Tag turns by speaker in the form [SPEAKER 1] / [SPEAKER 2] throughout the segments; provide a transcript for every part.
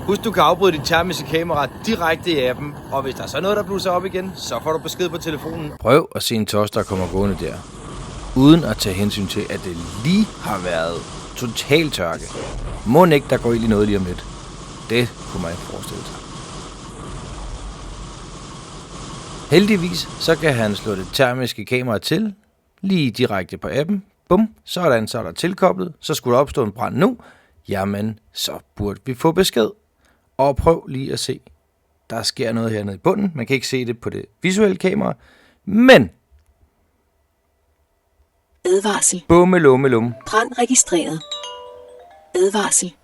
[SPEAKER 1] Husk, du kan afbryde dit termiske kamera direkte i appen, og hvis der er så noget, der blusser op igen, så får du besked på telefonen. Prøv at se en tos, der kommer gående der, uden at tage hensyn til, at det lige har været total tørke. Må ikke, der går ild i noget lige om lidt. Det kunne man ikke forestille sig. Heldigvis, så kan han slå det termiske kamera til, lige direkte på appen. Bum, sådan, så er der tilkoblet. Så skulle der opstå en brand nu. Jamen, så burde vi få besked. Og prøv lige at se. Der sker noget hernede i bunden. Man kan ikke se det på det visuelle kamera. Men
[SPEAKER 2] advarsel.
[SPEAKER 1] Bummelummelum.
[SPEAKER 2] Brand registreret. Advarsel.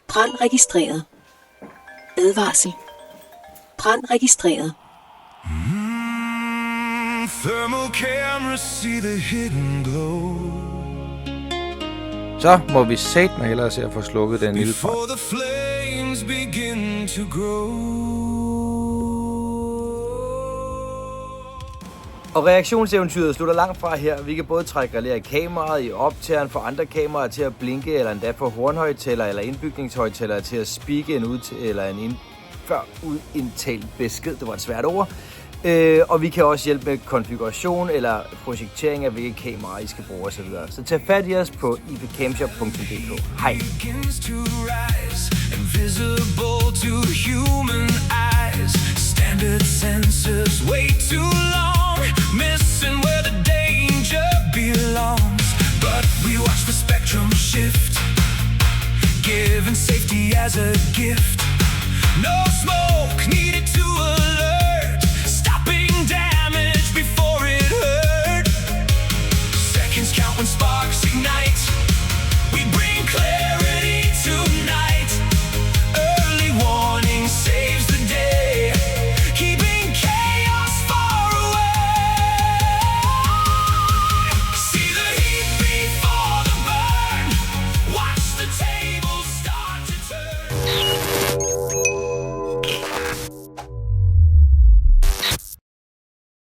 [SPEAKER 2] Brand registreret. Advarsel. Brand registreret.
[SPEAKER 3] Thermal cameras see the hidden glow.
[SPEAKER 1] Så må vi satme hellere se at få slukket den lille brand.
[SPEAKER 3] Before the flames begin to grow.
[SPEAKER 1] Og reaktionseventyret slutter langt fra her. Vi kan både trække relere i kameraet, i optageren, få andre kameraer til at blinke, eller endda få hornhøjtaler eller indbygningshøjtalere til at spikke en før udindtalt besked. Det var et svært ord. Og vi kan også hjælpe med konfiguration eller projektering af hvilke kameraer I skal bruge osv. Så tag fat i os på ipcamshop.dk. Hej!
[SPEAKER 3] Standard sensors way too long, missing where the danger belongs. But we watch the spectrum shift, giving safety as a gift. No smoke.